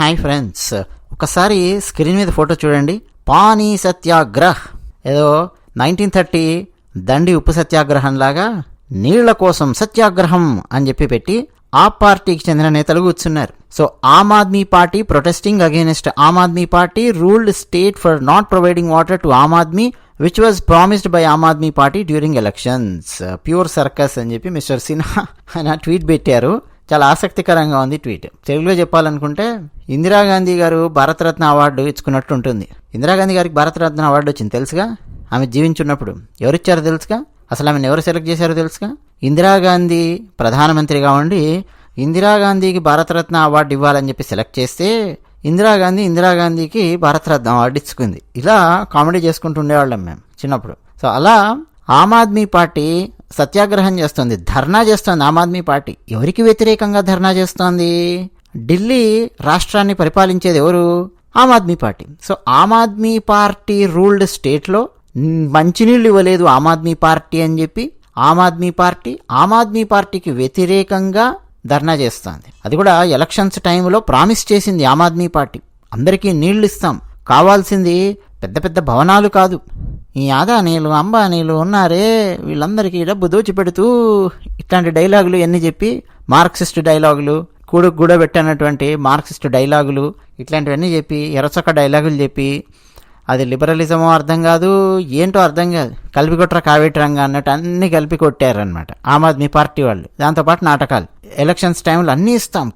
Hi friends, ఒకసారి screen మీద photo చూడండి. పానీ సత్యాగ్రహ్, ఏదో 1930 దండి ఉప్పు సత్యాగ్రహం లాగా నీళ్ల కోసం సత్యాగ్రహం అని చెప్పి పెట్టి ఆ పార్టీకి చెందిన నేతలు కూర్చున్నారు. So Aam Aadmi Party protesting against Aam Aadmi Party ruled state for not providing water to Aam Aadmi which was promised by Aam Aadmi Party during elections. Pure circus అని చెప్పి మిస్టర్ సిన్హా ఆయన ట్వీట్ పెట్టారు. చాలా ఆసక్తికరంగా ఉంది ట్వీట్. తెలుగులో చెప్పాలనుకుంటే ఇందిరాగాంధీ గారు భారతరత్న అవార్డు ఇచ్చుకున్నట్టు ఉంటుంది. ఇందిరాగాంధీ గారికి భారతరత్న అవార్డు వచ్చింది తెలుసుగా. ఆమె జీవించున్నప్పుడు ఎవరిచ్చారో తెలుసుగా. అసలు ఆమెను ఎవరు సెలెక్ట్ చేశారో తెలుసుగా. ఇందిరాగాంధీ ప్రధానమంత్రిగా ఉండి ఇందిరాగాంధీకి భారతరత్న అవార్డు ఇవ్వాలని చెప్పి సెలెక్ట్ చేస్తే ఇందిరాగాంధీకి భారతరత్న అవార్డు ఇచ్చుకుంది. ఇలా కామెడీ చేసుకుంటూ ఉండేవాళ్ళం మేము చిన్నప్పుడు. సో అలా ఆమ్ ఆద్మీ పార్టీ సత్యాగ్రహం చేస్తుంది, ధర్నా చేస్తుంది. ఆమ్ ఆద్మీ పార్టీ ఎవరికి వ్యతిరేకంగా ధర్నా చేస్తోంది? ఢిల్లీ రాష్ట్రాన్ని పరిపాలించేది ఎవరు? ఆమ్ Aadmi party. So Aam Aadmi Party ruled స్టేట్లో మంచినీళ్ళు ఇవ్వలేదు ఆమ్ ఆద్మీ పార్టీ అని చెప్పి ఆమ్ ఆద్మీ పార్టీకి వ్యతిరేకంగా ధర్నా చేస్తుంది. అది కూడా ఎలక్షన్స్ టైంలో ప్రామిస్ చేసింది ఆమ్ ఆద్మీ పార్టీ, అందరికీ నీళ్లు ఇస్తాం, కావాల్సింది పెద్ద పెద్ద భవనాలు కాదు, ఈ అదానీలు అంబానీలు ఉన్నారే వీళ్ళందరికీ డబ్బు దోచిపెడుతూ ఇట్లాంటి డైలాగులు ఎన్ని చెప్పి, మార్క్సిస్ట్ డైలాగులు, కూడబెట్టనటువంటి మార్క్సిస్ట్ డైలాగులు ఇట్లాంటివన్నీ చెప్పి, ఎర్రచొక్క డైలాగులు చెప్పి, అది లిబరలిజమో అర్థం కాదు, ఏంటో అర్థం కాదు, కలిపి కొట్టరా కావేటరంగా అన్నట్టు అన్నీ కలిపి కొట్టారనమాట ఆమ్ ఆద్మీ పార్టీ వాళ్ళు. దాంతోపాటు నాటకాలు, ఎలక్షన్స్ టైంలో అన్నీ ఇస్తాం,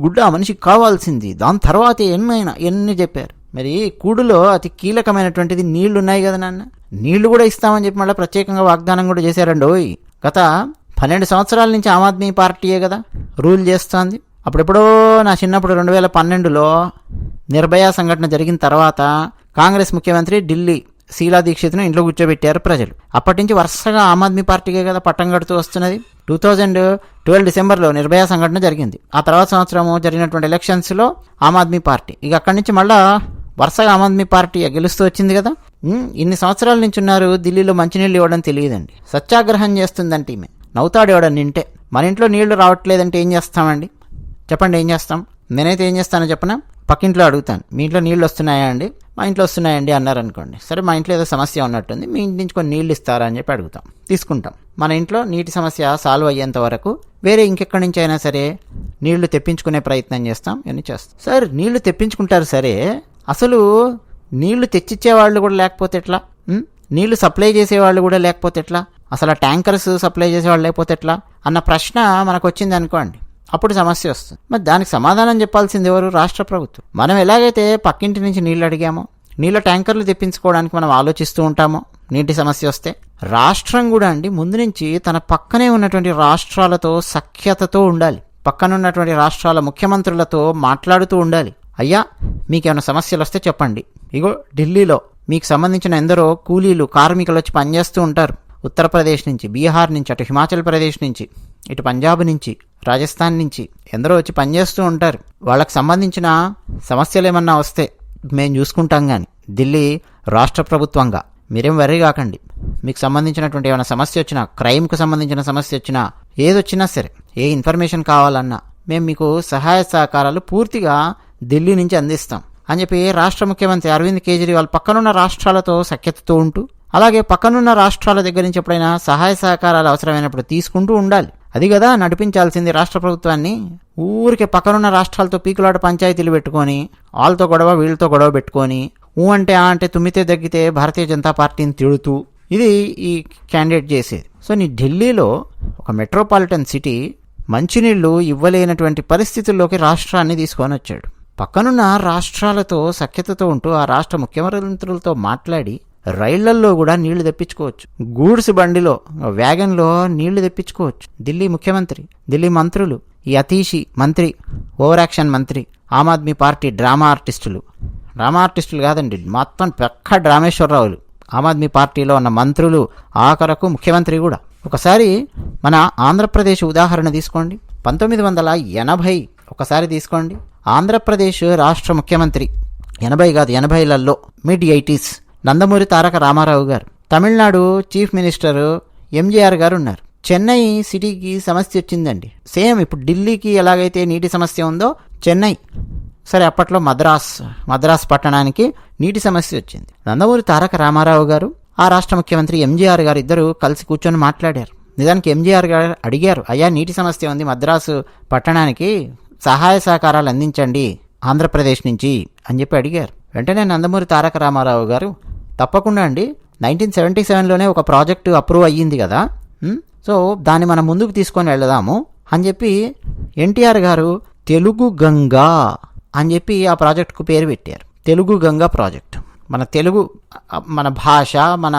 గుడ్డ మనిషికి కావాల్సింది, దాని తర్వాత ఎన్ని చెప్పారు. మరి కూడులో అతి కీలకమైనటువంటిది నీళ్లు ఉన్నాయి కదా నాన్న, నీళ్లు కూడా ఇస్తామని చెప్పి మళ్ళీ ప్రత్యేకంగా వాగ్దానం కూడా చేశారండి. గత 12 సంవత్సరాల నుంచి ఆమ్ ఆద్మీ పార్టీయే కదా రూల్ చేస్తోంది. అప్పుడెప్పుడో నా చిన్నప్పుడు 2012లో నిర్భయ సంఘటన జరిగిన తర్వాత కాంగ్రెస్ ముఖ్యమంత్రి ఢిల్లీ శీలా దీక్షిత్ను ఇంట్లో కూర్చోబెట్టారు ప్రజలు. అప్పటి నుంచి వరుసగా ఆమ్ ఆద్మీ పార్టీకే కదా పట్టం కడుతూ వస్తున్నది. 2012 డిసెంబర్లో నిర్భయ సంఘటన జరిగింది. ఆ తర్వాత సంవత్సరం జరిగినటువంటి ఎలక్షన్స్లో ఆమ్ ఆద్మీ పార్టీ, ఇక అక్కడి నుంచి మళ్ళా వరుసగా ఆమ్ ఆద్మీ పార్టీ గెలుస్తూ వచ్చింది కదా. ఇన్ని సంవత్సరాల నుంచి ఉన్నారు, ఢిల్లీలో మంచినీళ్ళు ఇవ్వడం తెలియదండి, సత్యాగ్రహం చేస్తుందంటే ఈమె. నవ్వుతాడు ఇవ్వడం నింటే. మన ఇంట్లో నీళ్లు రావట్లేదంటే ఏం చేస్తామండి చెప్పండి, ఏం చేస్తాం? నేనైతే ఏం చేస్తానో చెప్పనా, పక్కింట్లో అడుగుతాను, మీ ఇంట్లో నీళ్ళు వస్తున్నాయా అండి? మా ఇంట్లో వస్తున్నాయండి అన్నారనుకోండి, సరే మా ఇంట్లో ఏదో సమస్య ఉన్నట్టుంది, మీ ఇంటి నుంచి కొన్ని నీళ్ళు ఇస్తారా అని చెప్పి అడుగుతాం, తీసుకుంటాం. మన ఇంట్లో నీటి సమస్య సాల్వ్ అయ్యేంత వరకు వేరే ఇంకెక్కడి నుంచి అయినా సరే నీళ్లు తెప్పించుకునే ప్రయత్నం చేస్తాం, ఇవన్నీ చేస్తాం. సార్ నీళ్లు తెప్పించుకుంటారు సరే, అసలు నీళ్లు తెచ్చిచ్చేవాళ్ళు కూడా లేకపోతే ఎట్లా? నీళ్లు సప్లై చేసేవాళ్ళు కూడా లేకపోతే ఎట్లా? అసలు ఆ ట్యాంకర్స్ సప్లై చేసేవాళ్ళు లేకపోతే ఎట్లా అన్న ప్రశ్న మనకు వచ్చింది అనుకోండి, అప్పుడు సమస్య వస్తుంది. మరి దానికి సమాధానం చెప్పాల్సింది ఎవరు? రాష్ట్ర ప్రభుత్వం. మనం ఎలాగైతే పక్కింటి నుంచి నీళ్లు అడిగామో, నీళ్ళ ట్యాంకర్లు తెప్పించుకోవడానికి మనం ఆలోచిస్తూ ఉంటామో నీటి సమస్య వస్తే, రాష్ట్రం కూడా అండి ముందు నుంచి తన పక్కనే ఉన్నటువంటి రాష్ట్రాలతో సఖ్యతతో ఉండాలి, పక్కనున్నటువంటి రాష్ట్రాల ముఖ్యమంత్రులతో మాట్లాడుతూ ఉండాలి. అయ్యా మీకేమైనా సమస్యలు వస్తే చెప్పండి, ఇగో ఢిల్లీలో మీకు సంబంధించిన ఎందరో కూలీలు కార్మికులు వచ్చి పనిచేస్తూ ఉంటారు, ఉత్తరప్రదేశ్ నుంచి, బీహార్ నుంచి, అటు హిమాచల్ ప్రదేశ్ నుంచి, ఇటు పంజాబ్ నుంచి, రాజస్థాన్ నుంచి ఎందరో వచ్చి పనిచేస్తూ ఉంటారు. వాళ్ళకి సంబంధించిన సమస్యలు ఏమన్నా వస్తే మేము చూసుకుంటాం. కానీ ఢిల్లీ రాష్ట్ర ప్రభుత్వంగా మీరేం వర్రీ కాకండి, మీకు సంబంధించినటువంటి ఏమైనా సమస్య వచ్చినా, క్రైమ్కు సంబంధించిన సమస్య వచ్చినా, ఏదొచ్చినా సరే, ఏ ఇన్ఫర్మేషన్ కావాలన్నా మేము మీకు సహాయ సహకారాలు పూర్తిగా ఢిల్లీ నుంచి అందిస్తాం అని చెప్పి రాష్ట్ర ముఖ్యమంత్రి అరవింద్ కేజ్రీవాల్ పక్కనున్న రాష్ట్రాలతో సఖ్యతతో ఉంటూ, అలాగే పక్కనున్న రాష్ట్రాల దగ్గర నుంచి ఎప్పుడైనా సహాయ సహకారాలు అవసరమైనప్పుడు తీసుకుంటూ ఉండాలి. అది కదా నడిపించాల్సింది రాష్ట్ర ప్రభుత్వాన్ని. ఊరికే పక్కనున్న రాష్ట్రాలతో పీకులాట పంచాయతీలు పెట్టుకొని, వాళ్ళతో గొడవ వీళ్ళతో గొడవ పెట్టుకొని, అంటే అంటే తుమ్మితే దగ్గితే భారతీయ జనతా పార్టీని తిడుతూ, ఇది ఈ క్యాండిడేట్ చేసేది. సో నీ ఢిల్లీలో ఒక మెట్రోపాలిటన్ సిటీ మంచినీళ్లు ఇవ్వలేనటువంటి పరిస్థితుల్లోకి రాష్ట్రాన్ని తీసుకొని వచ్చాడు. పక్కనున్న రాష్ట్రాలతో సఖ్యతతో ఉంటూ ఆ రాష్ట్ర ముఖ్యమంత్రులతో మాట్లాడి రైళ్లల్లో కూడా నీళ్లు తెప్పించుకోవచ్చు, గూడ్స్ బండిలో వ్యాగన్లో నీళ్లు తెప్పించుకోవచ్చు. ఢిల్లీ ముఖ్యమంత్రి, ఢిల్లీ మంత్రులు, ఈ అతీషి మంత్రి, ఓవర్ యాక్షన్ మంత్రి, ఆమ్ ఆద్మీ పార్టీ డ్రామా ఆర్టిస్టులు కాదండి, మొత్తం పెక్క డ్రామేశ్వరరావులు. ఆమ్ ఆద్మీ పార్టీలో ఉన్న మంత్రులు, ఆఖరకు ముఖ్యమంత్రి కూడా. ఒకసారి మన ఆంధ్రప్రదేశ్ ఉదాహరణ తీసుకోండి. 1980 ఒకసారి తీసుకోండి. ఆంధ్రప్రదేశ్ రాష్ట్ర ముఖ్యమంత్రి 80లలో మిడ్ 80s నందమూరి తారక రామారావు గారు. తమిళనాడు చీఫ్ మినిస్టర్ ఎంజీఆర్ గారు ఉన్నారు. చెన్నై సిటీకి సమస్య వచ్చిందండి. సేమ్ ఇప్పుడు ఢిల్లీకి ఎలాగైతే నీటి సమస్య ఉందో చెన్నై సరే, అప్పట్లో మద్రాస్ పట్టణానికి నీటి సమస్య వచ్చింది. నందమూరి తారక రామారావు గారు, ఆ రాష్ట్ర ముఖ్యమంత్రి ఎంజీఆర్ గారు ఇద్దరు కలిసి కూర్చొని మాట్లాడారు. నిజానికి ఎంజీఆర్ గారు అడిగారు, అయ్యా నీటి సమస్య ఉంది మద్రాసు పట్టణానికి, సహాయ సహకారాలు అందించండి ఆంధ్రప్రదేశ్ నుంచి అని చెప్పి అడిగారు. వెంటనే నందమూరి తారక రామారావు గారు, తప్పకుండా అండి, 1977లోనే ఒక ప్రాజెక్టు అప్రూవ్ అయ్యింది కదా, సో దాన్ని మనం ముందుకు తీసుకొని వెళదాము అని చెప్పి ఎన్టీఆర్ గారు తెలుగు గంగా అని చెప్పి ఆ ప్రాజెక్టుకు పేరు పెట్టారు. తెలుగు గంగా ప్రాజెక్టు. మన తెలుగు, మన భాష, మన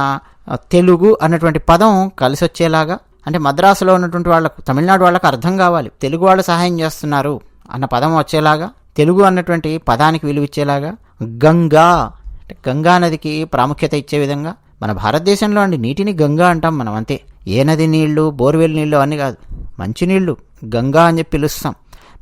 తెలుగు అన్నటువంటి పదం కలిసి వచ్చేలాగా, అంటే మద్రాసులో ఉన్నటువంటి వాళ్ళకు, తమిళనాడు వాళ్ళకు అర్థం కావాలి, తెలుగు వాళ్ళు సహాయం చేస్తున్నారు అన్న పదం వచ్చేలాగా, తెలుగు అన్నటువంటి పదానికి విలువిచ్చేలాగా, గంగా అంటే గంగా నదికి ప్రాముఖ్యత ఇచ్చే విధంగా. మన భారతదేశంలో అండి నీటిని గంగా అంటాం మనం, అంతే. ఏ నది నీళ్లు, బోర్వెల్ నీళ్లు అన్నీ కాదు, మంచినీళ్ళు గంగా అని చెప్పి పిలుస్తాం.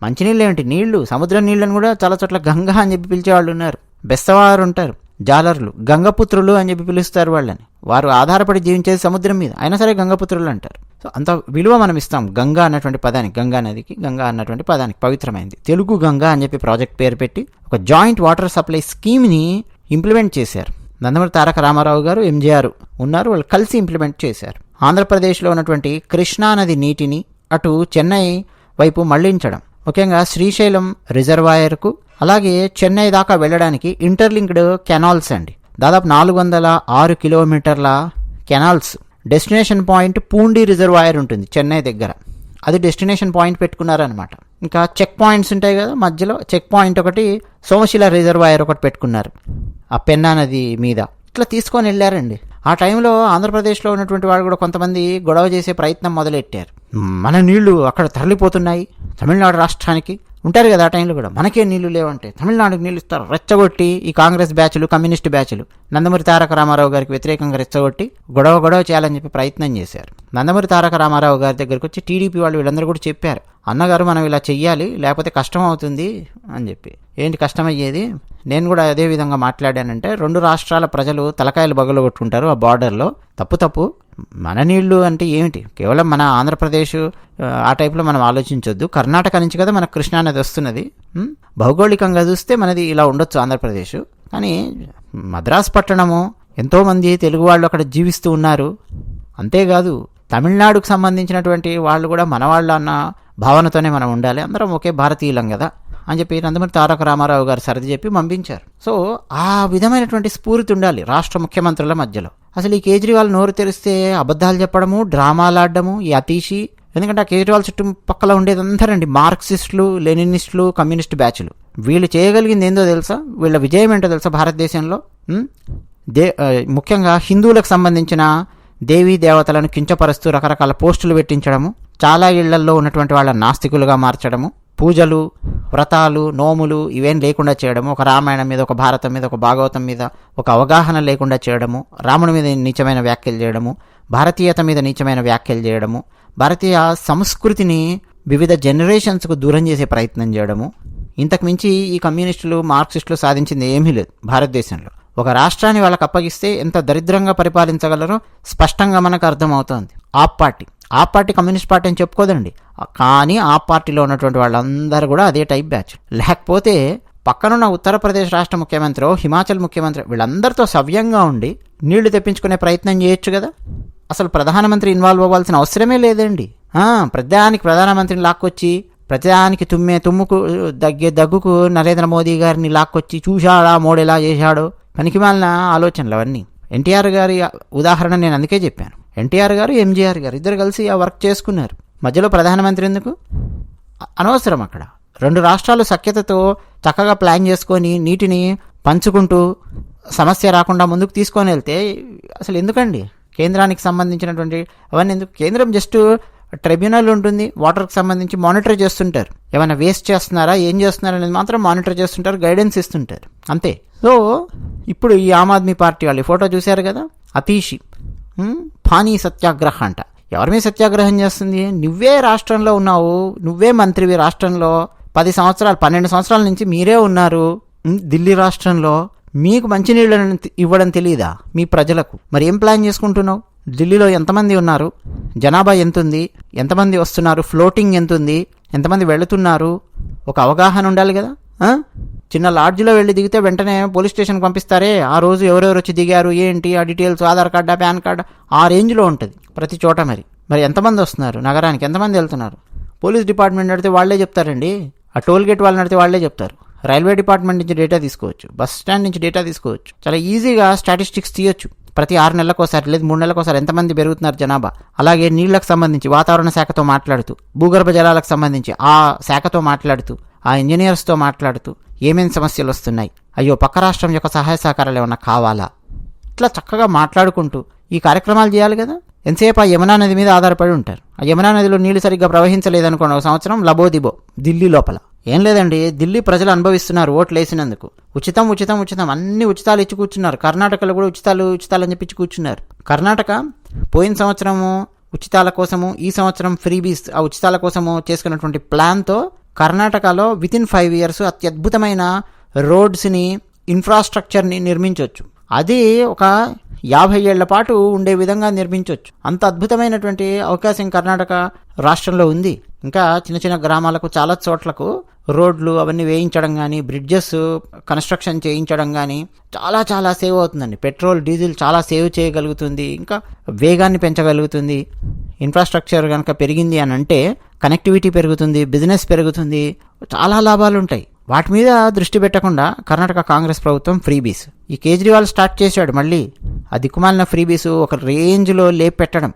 మంచినీళ్ళు ఏంటి, నీళ్లు, సముద్రం నీళ్ళని కూడా చాలా చోట్ల గంగా అని చెప్పి పిలిచేవాళ్ళు ఉన్నారు. బెస్తవారు ఉంటారు, జాలర్లు, గంగపుత్రులు అని చెప్పి పిలుస్తారు వాళ్ళని. వారు ఆధారపడి జీవించేది సముద్రం మీద, అయినా సరే గంగపుత్రులు అంటారు. సో అంత విలువ మనం ఇస్తాం గంగా అన్నటువంటి పదానికి, గంగా నదికి, గంగా అన్నటువంటి పదానికి, పవిత్రమైంది. తెలుగు గంగా అని చెప్పి ప్రాజెక్ట్ పేరు పెట్టి ఒక జాయింట్ వాటర్ సప్లై స్కీమ్ని ఇంప్లిమెంట్ చేశారు. నందమూరి తారక రామారావు గారు, ఎంజీఆర్ ఉన్నారు, వాళ్ళు కలిసి ఇంప్లిమెంట్ చేశారు. ఆంధ్రప్రదేశ్లో ఉన్నటువంటి కృష్ణానది నీటిని అటు చెన్నై వైపు మళ్లించడం, ముఖ్యంగా శ్రీశైలం రిజర్వాయర్కు, అలాగే చెన్నై దాకా వెళ్ళడానికి ఇంటర్లింక్డ్ కెనాల్స్ అండి. దాదాపు 406 కిలోమీటర్ల canals. Destination point Poondi reservoir ఉంటుంది చెన్నై దగ్గర, అది డెస్టినేషన్ పాయింట్ పెట్టుకున్నారనమాట. ఇంకా చెక్ పాయింట్స్ ఉంటాయి కదా మధ్యలో, చెక్ పాయింట్ ఒకటి సోమశిల రిజర్వాయర్ ఒకటి పెట్టుకున్నారు ఆ పెన్నా నది మీద. ఇట్లా తీసుకొని వెళ్ళారండి. ఆ టైంలో ఆంధ్రప్రదేశ్లో ఉన్నటువంటి వాళ్ళు కూడా కొంతమంది గొడవ చేసే ప్రయత్నం మొదలెట్టారు. మన నీళ్లు అక్కడ తరలిపోతున్నాయి తమిళనాడు రాష్ట్రానికి, ఉంటారు కదా ఆ టైంలో కూడా, మనకే నీళ్లు లేవంటే తమిళనాడుకి నీళ్ళు ఇస్తారు, రెచ్చగొట్టి ఈ కాంగ్రెస్ బ్యాచ్లు, కమ్యూనిస్ట్ బ్యాచ్లు నందమూరి తారక రామారావు గారికి వ్యతిరేకంగా రెచ్చగొట్టి గొడవ చేయాలని చెప్పి ప్రయత్నం చేశారు. నందమూరి తారక రామారావు గారి దగ్గరికి వచ్చి టీడీపీ వాళ్ళు వీళ్ళందరూ కూడా చెప్పారు, అన్నగారు మనం ఇలా చెయ్యాలి లేకపోతే కష్టం అవుతుంది అని చెప్పి. ఏంటి కష్టమయ్యేది, నేను కూడా అదే విధంగా మాట్లాడానంటే, 2 రాష్ట్రాల ప్రజలు తలకాయలు బగలగొట్టుకుంటారు ఆ బార్డర్లో, తప్పు. మన నీళ్లు అంటే ఏమిటి, కేవలం మన ఆంధ్రప్రదేశ్ ఆ టైప్లో మనం ఆలోచించొద్దు. కర్ణాటక నుంచి కదా మనకు కృష్ణానది వస్తున్నది. భౌగోళికంగా చూస్తే మనది ఇలా ఉండొచ్చు ఆంధ్రప్రదేశ్, కానీ మద్రాసు పట్టణము, ఎంతోమంది తెలుగు వాళ్ళు అక్కడ జీవిస్తూ ఉన్నారు. అంతేకాదు తమిళనాడుకు సంబంధించినటువంటి వాళ్ళు కూడా మన వాళ్ళు అన్న భావనతోనే మనం ఉండాలి, అందరం ఒకే భారతీయులం కదా అని చెప్పి నందమూరి తారక రామారావు గారు సర్ది చెప్పి పంపించారు. సో ఆ విధమైనటువంటి స్ఫూర్తి ఉండాలి రాష్ట్ర ముఖ్యమంత్రుల మధ్యలో. అసలు ఈ కేజ్రీవాల్ నోరు తెరిస్తే అబద్ధాలు చెప్పడము, డ్రామాలు ఆడడము, ఈ అతీషి. ఎందుకంటే ఆ కేజ్రీవాల్ చుట్టుపక్కల ఉండేదందరండి మార్క్సిస్టులు, లెనినిస్టులు, కమ్యూనిస్ట్ బ్యాచ్లు. వీళ్ళు చేయగలిగింది ఏందో తెలుసా, వీళ్ళ విజయం ఏంటో తెలుసా భారతదేశంలో? ముఖ్యంగా హిందువులకు సంబంధించిన దేవీ దేవతలను కించపరుస్తూ రకరకాల పోస్టులు పెట్టించడము, చాలా ఇళ్లల్లో ఉన్నటువంటి వాళ్ళ నాస్తికులుగా మార్చడము, పూజలు, వ్రతాలు, నోములు ఇవేం లేకుండా చేయడము, ఒక రామాయణం మీద, ఒక భారతం మీద, ఒక భాగవతం మీద ఒక అవగాహన లేకుండా చేయడము, రాముడి మీద నీచమైన వ్యాఖ్యలు చేయడము, భారతీయత మీద నీచమైన వ్యాఖ్యలు చేయడము, భారతీయ సంస్కృతిని వివిధ జనరేషన్స్కు దూరం చేసే ప్రయత్నం చేయడము. ఇంతకు మించి ఈ కమ్యూనిస్టులు, మార్క్సిస్టులు సాధించింది ఏమీ లేదు భారతదేశంలో. ఒక రాష్ట్రాన్ని వాళ్ళకి అప్పగిస్తే ఎంత దరిద్రంగా పరిపాలించగలరో స్పష్టంగా మనకు అర్థమవుతోంది. ఆ పార్టీ కమ్యూనిస్ట్ పార్టీ అని చెప్పుకోదండి, కానీ ఆ పార్టీలో ఉన్నటువంటి వాళ్ళందరూ కూడా అదే టైప్ బ్యాచ్. లేకపోతే పక్కనున్న ఉత్తరప్రదేశ్ రాష్ట్ర ముఖ్యమంత్రి, హిమాచల్ ముఖ్యమంత్రి, వీళ్ళందరితో సవ్యంగా ఉండి నీళ్లు తెప్పించుకునే ప్రయత్నం చేయొచ్చు కదా. అసలు ప్రధానమంత్రి ఇన్వాల్వ్ అవ్వాల్సిన అవసరమే లేదండి. ప్రధానమంత్రిని లాక్కొచ్చి, ప్రతిదానికి తుమ్ముకు దగ్గుకు నరేంద్ర మోదీ గారిని లాక్కొచ్చి చూశాడా మోడెలా చేశాడో, పనికిమాలిన ఆలోచనలు అవన్నీ. ఎన్టీఆర్ గారి ఉదాహరణ నేను అందుకే చెప్పాను. ఎన్టీఆర్ గారు, ఎంజీఆర్ గారు ఇద్దరు కలిసి ఆ వర్క్ చేసుకున్నారు. మధ్యలో ప్రధానమంత్రి ఎందుకు, అనవసరం. అక్కడ 2 రాష్ట్రాలు సఖ్యతతో చక్కగా ప్లాన్ చేసుకొని నీటిని పంచుకుంటూ సమస్య రాకుండా ముందుకు తీసుకొని వెళ్తే అసలు ఎందుకండి కేంద్రానికి సంబంధించినటువంటి అవన్నీ ఎందుకు? కేంద్రం జస్ట్ ట్రిబ్యునల్ ఉంటుంది, వాటర్కి సంబంధించి మానిటర్ చేస్తుంటారు, ఏమైనా వేస్ట్ చేస్తున్నారా, ఏం చేస్తున్నారా అనేది మాత్రం మానిటర్ చేస్తుంటారు, గైడెన్స్ ఇస్తుంటారు, అంతే. సో ఇప్పుడు ఈ ఆమ్ ఆద్మీ పార్టీ వాళ్ళు ఫోటో చూశారు కదా, అతీషి పానీ సత్యాగ్రహ అంట. ఎవరి మీద సత్యాగ్రహం చేస్తుంది? నువ్వే రాష్ట్రంలో ఉన్నావు, నువ్వే మంత్రివి రాష్ట్రంలో, 10 సంవత్సరాలు 12 సంవత్సరాల నుంచి మీరే ఉన్నారు ఢిల్లీ రాష్ట్రంలో. మీకు మంచినీళ్ళు ఇవ్వడం తెలియదా మీ ప్రజలకు? మరి ఏం ప్లాన్ చేసుకుంటున్నావు? ఢిల్లీలో ఎంతమంది ఉన్నారు, జనాభా ఎంతుంది, ఎంతమంది వస్తున్నారు, ఫ్లోటింగ్ ఎంతుంది, ఎంతమంది వెళుతున్నారు, ఒక అవగాహన ఉండాలి కదా. చిన్న లాడ్జ్లో వెళ్ళి దిగితే వెంటనే పోలీస్ స్టేషన్కి పంపిస్తారే, ఆ రోజు ఎవరెవరు వచ్చి దిగారు ఏంటి, ఆ డీటెయిల్స్, ఆధార్ కార్డా, పాన్ కార్డా, ఆ రేంజ్లో ఉంటుంది ప్రతి చోట. మరి ఎంతమంది వస్తున్నారు నగరానికి, ఎంతమంది వెళ్తున్నారు? పోలీస్ డిపార్ట్మెంట్ నడితే వాళ్లే చెప్తారండి, ఆ టోల్ గేట్ వాళ్ళు నడితే వాళ్లే చెప్తారు. రైల్వే డిపార్ట్మెంట్ నుంచి డేటా తీసుకోవచ్చు, బస్ స్టాండ్ నుంచి డేటా తీసుకోవచ్చు, చాలా ఈజీగా స్టాటిస్టిక్స్ తీయొచ్చు. ప్రతి 6 నెలలకోసారి లేదు 3 నెలలకోసారి ఎంతమంది పెరుగుతున్నారు జనాభా. అలాగే నీళ్లకు సంబంధించి వాతావరణ శాఖతో మాట్లాడుతూ, భూగర్భ జలాలకు సంబంధించి ఆ శాఖతో మాట్లాడుతూ, ఆ ఇంజనీర్స్తో మాట్లాడుతూ ఏమేమి సమస్యలు వస్తున్నాయి, అయ్యో పక్క రాష్ట్రం యొక్క సహాయ సహకారాలు ఏమన్నా కావాలా, ఇట్లా చక్కగా మాట్లాడుకుంటూ ఈ కార్యక్రమాలు చేయాలి కదా. ఎంతసేపు ఆ యమునా నది మీద ఆధారపడి ఉంటారు. ఆ యమునా నదిలో నీళ్లు సరిగ్గా ప్రవహించలేదనుకోండి, ఒక సంవత్సరం లబోదిబో ఢిల్లీ లోపల. ఏం లేదండి, ఢిల్లీ ప్రజలు అనుభవిస్తున్నారు ఓట్లు వేసినందుకు. ఉచితం ఉచితం ఉచితం అన్ని ఉచితాలు ఇచ్చి కూర్చున్నారు. కర్ణాటకలో కూడా ఉచితాలు ఉచితాలు అని చెప్పి కూర్చున్నారు. కర్ణాటక పోయిన సంవత్సరము ఉచితాల కోసము, ఈ సంవత్సరం ఫ్రీబీస్ ఆ ఉచితాల కోసము చేసుకున్నటువంటి ప్లాన్తో కర్ణాటకలో వితిన్ 5 years అత్యద్భుతమైన రోడ్స్ని, ఇన్ఫ్రాస్ట్రక్చర్ని నిర్మించవచ్చు. అది ఒక 50 ఏళ్ల పాటు ఉండే విధంగా నిర్మించవచ్చు. అంత అద్భుతమైనటువంటి అవకాశం కర్ణాటక రాష్ట్రంలో ఉంది. ఇంకా చిన్న చిన్న గ్రామాలకు చాలా చోట్లకు రోడ్లు అవన్నీ వేయించడం కానీ, బ్రిడ్జెస్ కన్స్ట్రక్షన్ చేయించడం కానీ చాలా చాలా సేవ్ అవుతుందండి. పెట్రోల్ డీజిల్ చాలా సేవ్ చేయగలుగుతుంది, ఇంకా వేగాన్ని పెంచగలుగుతుంది. ఇన్ఫ్రాస్ట్రక్చర్ కనుక పెరిగింది అని అంటే కనెక్టివిటీ పెరుగుతుంది, బిజినెస్ పెరుగుతుంది, చాలా లాభాలు ఉంటాయి. వాటి మీద దృష్టి పెట్టకుండా కర్ణాటక కాంగ్రెస్ ప్రభుత్వం ఫ్రీబీస్, ఈ కేజ్రీవాల్ స్టార్ట్ చేశాడు మళ్ళీ ఆ దిక్కుమాలిన ఫ్రీబీస్ ఒక రేంజ్లో లేపెట్టడం.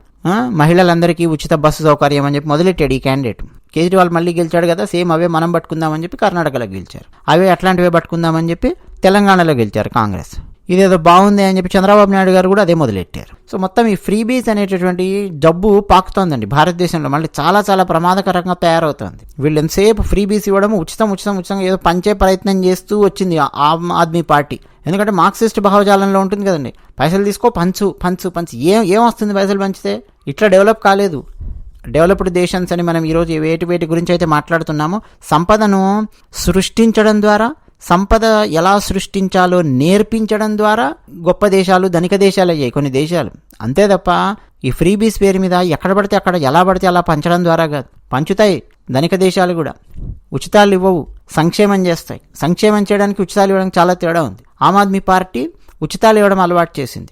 మహిళలందరికీ ఉచిత బస్సు సౌకర్యం అని చెప్పి మొదలెట్టాడు ఈ క్యాండిడేట్. కేజ్రీవాల్ మళ్ళీ గెలిచాడు కదా, సేమ్ అవే మనం పట్టుకుందామని చెప్పి కర్ణాటకలో గెలిచారు. అవే అట్లాంటివే పట్టుకుందామని చెప్పి తెలంగాణలో గెలిచారు కాంగ్రెస్. ఇదేదో బాగుంది అని చెప్పి చంద్రబాబు నాయుడు గారు కూడా అదే మొదలెట్టారు. సో మొత్తం ఈ ఫ్రీబీస్ అనేటటువంటి జబ్బు పాకుతోందండి భారతదేశంలో. మళ్ళీ చాలా చాలా ప్రమాదకరంగా తయారవుతుంది. వీళ్ళు ఎంతసేపు ఫ్రీబీస్ ఇవ్వడం, ఉచితం ఉచితం ఉచితంగా ఏదో పంచే ప్రయత్నం చేస్తూ వచ్చింది ఆమ్ ఆద్మీ పార్టీ. ఎందుకంటే మార్క్సిస్ట్ భావజాలంలో ఉంటుంది కదండి, పైసలు తీసుకో పంచు పంచు పంచు. ఏం వస్తుంది పైసలు పంచితే? ఇట్లా డెవలప్ కాలేదు. డెవలప్డ్ దేశన్స్ అని మనం ఈరోజు వేటి గురించి అయితే మాట్లాడుతున్నామో, సంపదను సృష్టించడం ద్వారా, సంపద ఎలా సృష్టించాలో నేర్పించడం ద్వారా గొప్ప దేశాలు, ధనిక దేశాలు అయ్యాయి కొన్ని దేశాలు. అంతే తప్ప ఈ ఫ్రీబీస్ పేరు మీద ఎక్కడ పడితే అక్కడ ఎలా పడితే అలా పంచడం ద్వారా కాదు. పంచుతాయి ధనిక దేశాలు కూడా, ఉచితాలు ఇవ్వవు, సంక్షేమం చేస్తాయి. సంక్షేమం చేయడానికి ఉచితాలు ఇవ్వడానికి చాలా తేడా ఉంది. ఆమ్ ఆద్మీ పార్టీ ఉచితాలు ఇవ్వడం అలవాటు చేసింది.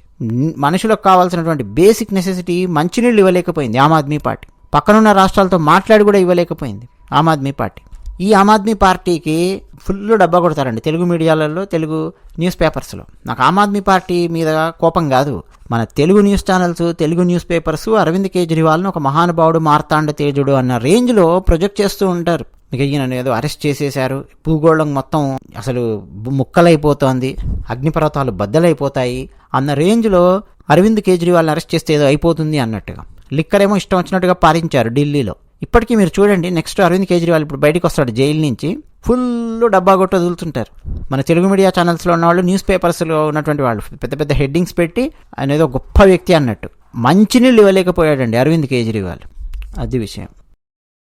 మనుషులకు కావాల్సినటువంటి బేసిక్ నెసెసిటీ మంచినీళ్ళు ఇవ్వలేకపోయింది ఆమ్ ఆద్మీ పార్టీ. పక్కనున్న రాష్ట్రాలతో మాట్లాడి కూడా ఇవ్వలేకపోయింది ఆమ్ ఆద్మీ పార్టీ. ఈ ఆమ్ ఆద్మీ పార్టీకి ఫుల్ డబ్బా కొడతారండి తెలుగు మీడియాలలో, తెలుగు న్యూస్ పేపర్స్లో. నాకు ఆమ్ ఆద్మీ పార్టీ మీద కోపం కాదు, మన Telugu news channels, Telugu news papers Arvind కేజ్రీవాల్ను ఒక మహానుభావుడు, మార్తాండ తేజుడు అన్న రేంజ్లో ప్రొజెక్ట్ చేస్తూ ఉంటారు. ఇక ఈయన ఏదో అరెస్ట్ చేసేశారు, భూగోళం మొత్తం అసలు ముక్కలైపోతోంది, అగ్నిపర్వతాలు బద్దలైపోతాయి అన్న రేంజ్లో అరవింద్ కేజ్రీవాల్ని అరెస్ట్ చేస్తే ఏదో అయిపోతుంది అన్నట్టుగా. లిక్కర్ ఏమో ఇష్టం వచ్చినట్టుగా పారించారు ఢిల్లీలో. ఇప్పటికీ మీరు చూడండి, నెక్స్ట్ అరవింద్ కేజ్రీవాల్ ఇప్పుడు బయటకు వస్తాడు జైలు నుంచి, ఫుల్ డబ్బా కొట్టు వదులుతుంటారు. మన తెలుగు మీడియా ఛానల్స్లో ఉన్నవాళ్ళు, న్యూస్ పేపర్స్లో ఉన్నటువంటి వాళ్ళు పెద్ద పెద్ద హెడ్డింగ్స్ పెట్టి ఆయన ఏదో గొప్ప వ్యక్తి అన్నట్టు. మంచినీళ్ళు ఇవ్వలేకపోయాడండి అరవింద్ కేజ్రీవాల్. అది విషయం.